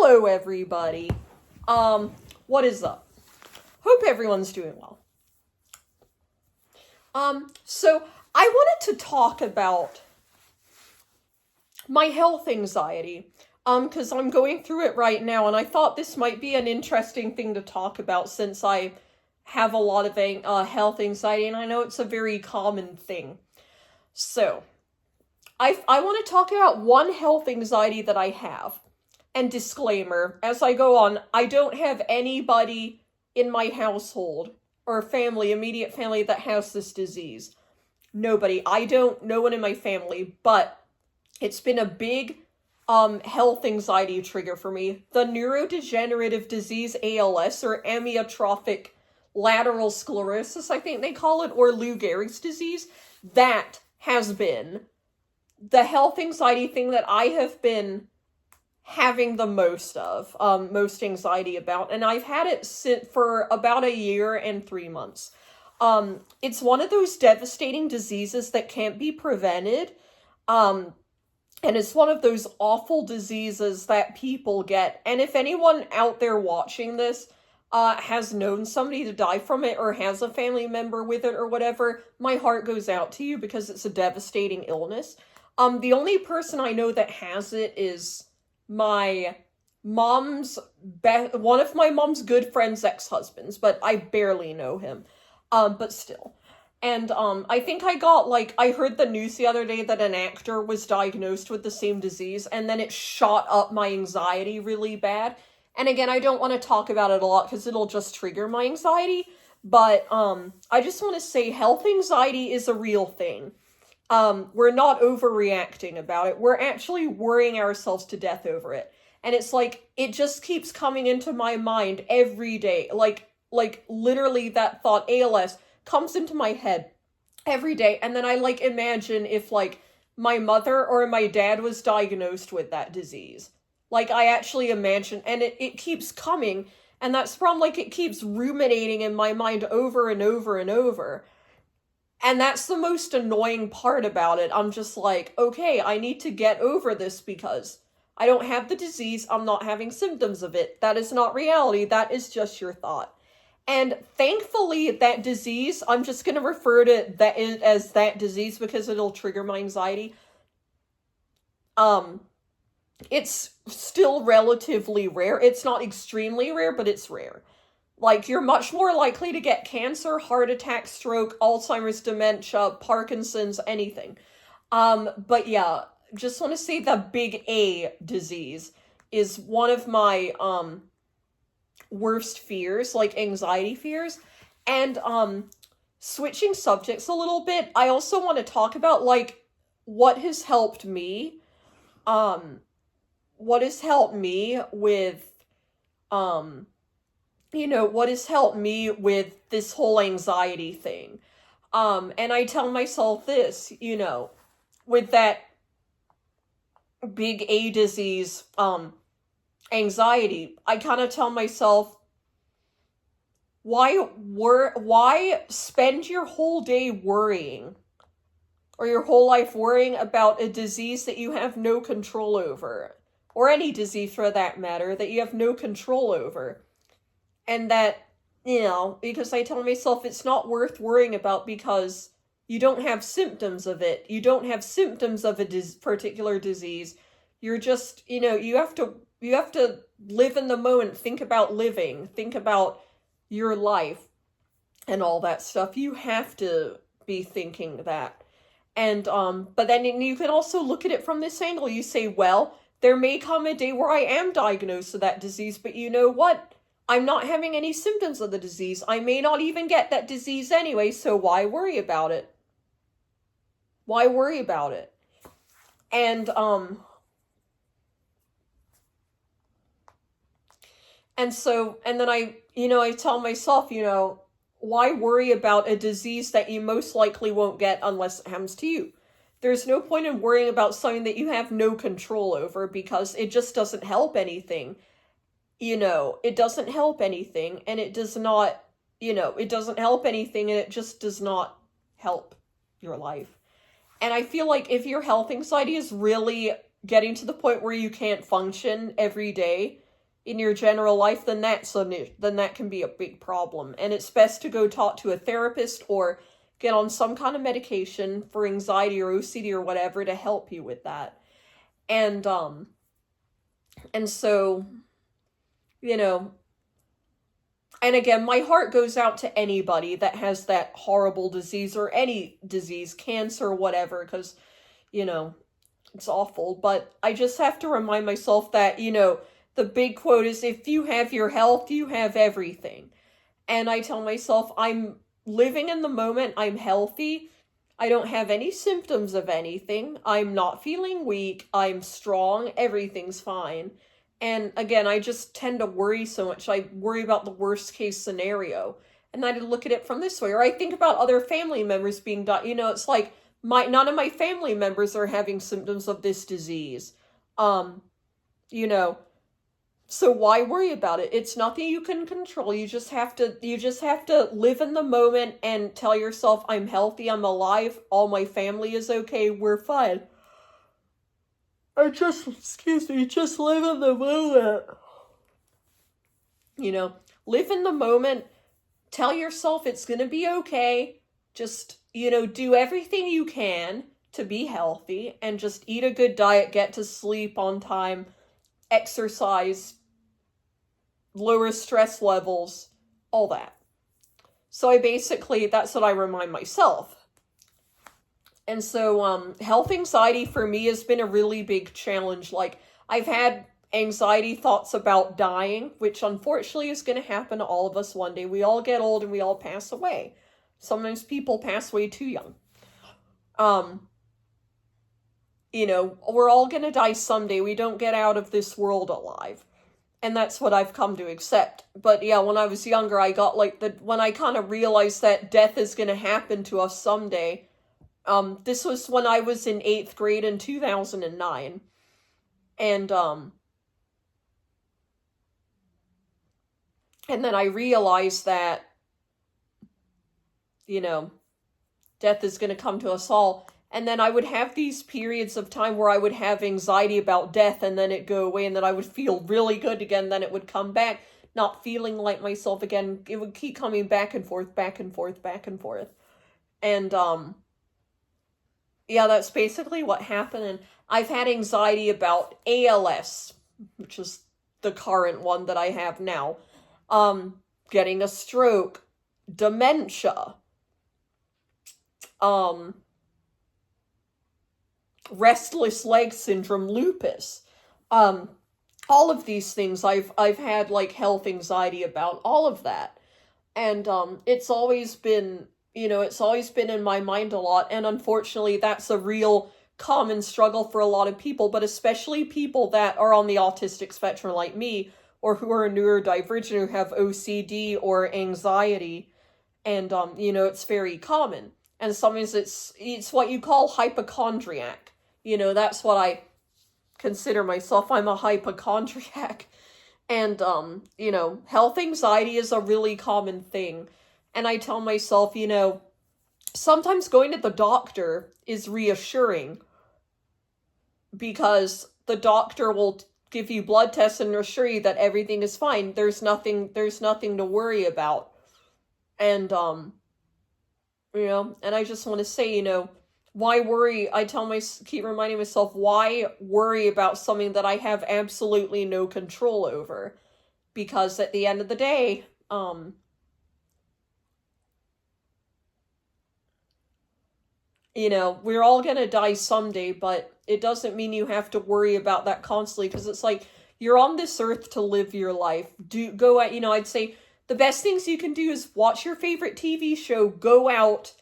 Hello, everybody. What is up? Hope everyone's doing well. So I wanted to talk about my health anxiety, because I'm going through it right now, and I thought this might be an interesting thing to talk about since I have a lot of health anxiety, and I know it's a very common thing. So, I want to talk about one health anxiety that I have. And disclaimer, as I go on, I don't have anybody in my household or family, immediate family, that has this disease. Nobody. No one in my family, but it's been a big health anxiety trigger for me. The neurodegenerative disease ALS, or amyotrophic lateral sclerosis, I think they call it, or Lou Gehrig's disease, that has been the health anxiety thing that I have been having the most anxiety about, and I've had it for about a year and 3 months. It's one of those devastating diseases that can't be prevented, and it's one of those awful diseases that people get, and if anyone out there watching this has known somebody to die from it, or has a family member with it, or whatever, my heart goes out to you, because it's a devastating illness. The only person I know that has it is my mom's one of my mom's good friend's ex-husbands, but I barely know him. But still. And I think I heard the news the other day that an actor was diagnosed with the same disease, and then it shot up my anxiety really bad. And again, I don't want to talk about it a lot because it'll just trigger my anxiety, but I just want to say health anxiety is a real thing. We're not overreacting about it. We're actually worrying ourselves to death over it. And it's like, it just keeps coming into my mind every day. Like literally that thought, ALS, comes into my head every day. And then I imagine if my mother or my dad was diagnosed with that disease. I actually imagine, and it keeps coming. And that's from it keeps ruminating in my mind over and over and over. And that's the most annoying part about it. I'm just okay, I need to get over this because I don't have the disease. I'm not having symptoms of it. That is not reality. That is just your thought. And thankfully, that disease, I'm just going to refer to that as that disease because it'll trigger my anxiety. It's still relatively rare. It's not extremely rare, but it's rare. You're much more likely to get cancer, heart attack, stroke, Alzheimer's, dementia, Parkinson's, anything. But yeah, just want to say the big A disease is one of my, worst fears, anxiety fears. And, switching subjects a little bit, I also want to talk about, what has helped me, what has helped me with, what has helped me with this whole anxiety thing. And I tell myself this, with that big A disease, anxiety, I kind of tell myself, why spend your whole day worrying, or your whole life worrying about a disease that you have no control over, or any disease for that matter, that you have no control over. And that, because I tell myself it's not worth worrying about because you don't have symptoms of it. You don't have symptoms of a particular disease. You're just, you have to live in the moment, think about living, think about your life and all that stuff. You have to be thinking that. And, but then you can also look at it from this angle. You say, well, there may come a day where I am diagnosed with that disease, but you know what? I'm not having any symptoms of the disease. I may not even get that disease anyway, so why worry about it? Why worry about it? And then I tell myself, why worry about a disease that you most likely won't get unless it happens to you? There's no point in worrying about something that you have no control over because it just doesn't help anything. It doesn't help anything, and it does not, it doesn't help anything, and it just does not help your life. And I feel like if your health anxiety is really getting to the point where you can't function every day, in your general life, then that can be a big problem. And it's best to go talk to a therapist or get on some kind of medication for anxiety or OCD or whatever to help you with that. And so, you know, and again, my heart goes out to anybody that has that horrible disease or any disease, cancer, whatever, because, it's awful. But I just have to remind myself that, the big quote is, if you have your health, you have everything. And I tell myself, I'm living in the moment, I'm healthy, I don't have any symptoms of anything, I'm not feeling weak, I'm strong, everything's fine. And again, I just tend to worry so much. I worry about the worst case scenario. And I look at it from this way. Or I think about other family members being died. It's like none of my family members are having symptoms of this disease. You know, so why worry about it? It's nothing you can control. You just have to live in the moment and tell yourself, I'm healthy, I'm alive, all my family is okay, we're fine. Just live in the moment. Live in the moment. Tell yourself it's going to be okay. Just, do everything you can to be healthy and just eat a good diet, get to sleep on time, exercise, lower stress levels, all that. So that's what I remind myself. And so, health anxiety for me has been a really big challenge. Like, I've had anxiety thoughts about dying, which unfortunately is going to happen to all of us one day. We all get old and we all pass away. Sometimes people pass away too young. We're all going to die someday. We don't get out of this world alive. And that's what I've come to accept. But yeah, when I was younger, I got when I kind of realized that death is going to happen to us someday. This was when I was in 8th grade in 2009. And then I realized that, death is going to come to us all. And then I would have these periods of time where I would have anxiety about death, and then it'd go away, and then I would feel really good again, then it would come back, not feeling like myself again. It would keep coming back and forth, back and forth, back and forth. And, yeah, that's basically what happened. And I've had anxiety about ALS, which is the current one that I have now. Getting a stroke, dementia, restless leg syndrome, lupus. All of these things I've had health anxiety about, all of that. And it's always been in my mind a lot, and unfortunately that's a real common struggle for a lot of people, but especially people that are on the autistic spectrum like me, or who are neurodivergent, who have OCD or anxiety, and it's very common. And sometimes it's what you call hypochondriac. That's what I consider myself. I'm a hypochondriac. And health anxiety is a really common thing. And I tell myself, sometimes going to the doctor is reassuring, because the doctor will give you blood tests and assure you that everything is fine. There's nothing to worry about. And, and I just want to say, why worry? Keep reminding myself, why worry about something that I have absolutely no control over? Because at the end of the day, we're all going to die someday, but it doesn't mean you have to worry about that constantly, because it's like, you're on this earth to live your life. I'd say the best things you can do is watch your favorite TV show, go out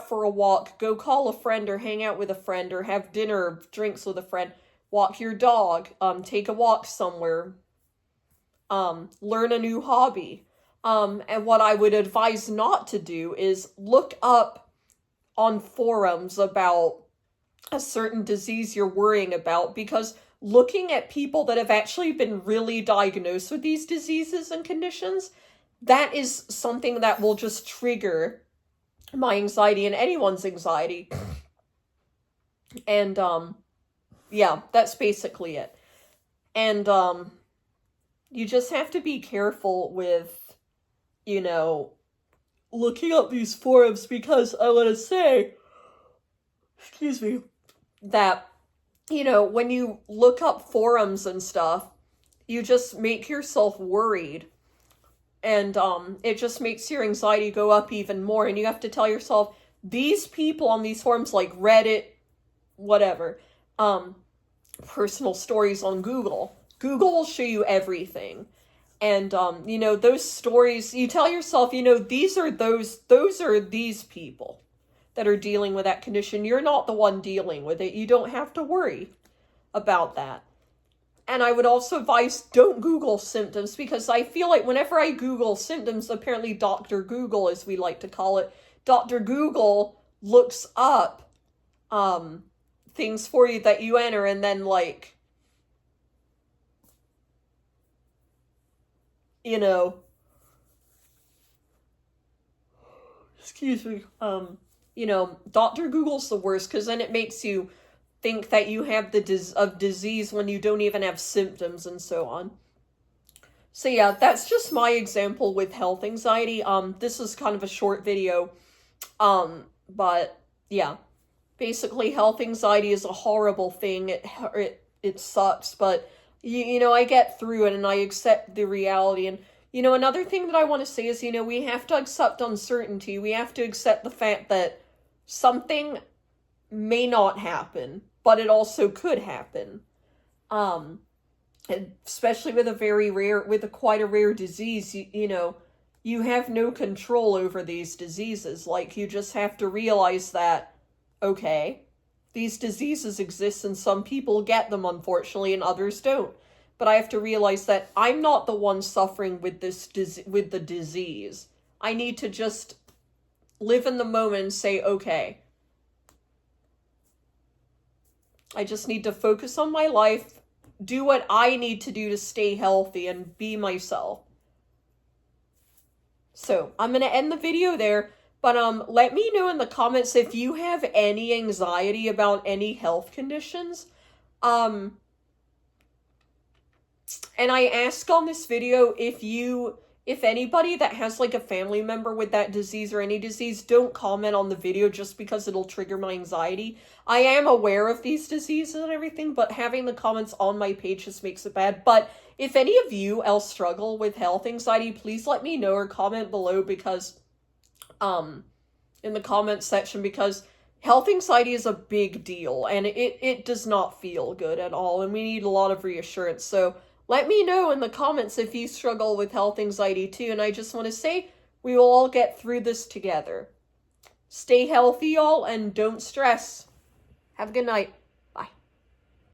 for a walk, go call a friend or hang out with a friend or have dinner or drinks with a friend, walk your dog, take a walk somewhere, learn a new hobby. And what I would advise not to do is look up on forums about a certain disease you're worrying about, because looking at people that have actually been really diagnosed with these diseases and conditions, that is something that will just trigger my anxiety and anyone's anxiety. And, yeah, that's basically it. And, you just have to be careful with, you know, looking up these forums, because I want to say, excuse me, that, you know, when you look up forums and stuff, you just make yourself worried. And it just makes your anxiety go up even more. And you have to tell yourself, these people on these forums, like Reddit, whatever, personal stories on Google will show you everything. And, you know, those stories, you tell yourself, you know, those are these people that are dealing with that condition. You're not the one dealing with it. You don't have to worry about that. And I would also advise, don't Google symptoms, because I feel like whenever I Google symptoms, apparently Dr. Google, as we like to call it, Dr. Google looks up things for you that you enter, and then, like, you know, excuse me, you know, Dr. Google's the worst, because then it makes you think that you have the disease when you don't even have symptoms and so on. So yeah, that's just my example with health anxiety. This is kind of a short video. But yeah, basically health anxiety is a horrible thing. It sucks, but you know, I get through it and I accept the reality. And you know, another thing that I want to say is, you know, we have to accept uncertainty. We have to accept the fact that something may not happen, but it also could happen. Especially with quite a rare disease, you know, you have no control over these diseases. Like, you just have to realize that, okay, these diseases exist and some people get them, unfortunately, and others don't. But I have to realize that I'm not the one suffering with with the disease. I need to just live in the moment and say, okay, I just need to focus on my life, do what I need to do to stay healthy, and be myself. So, I'm going to end the video there, but let me know in the comments if you have any anxiety about any health conditions. And I ask on this video, if anybody that has, like, a family member with that disease or any disease, don't comment on the video just because it'll trigger my anxiety. I am aware of these diseases and everything, but having the comments on my page just makes it bad. But if any of you else struggle with health anxiety, please let me know or comment below, because, in the comment section, because health anxiety is a big deal, and it does not feel good at all, and we need a lot of reassurance. So let me know in the comments if you struggle with health anxiety too, and I just want to say, we will all get through this together. Stay healthy, y'all, and don't stress. Have a good night.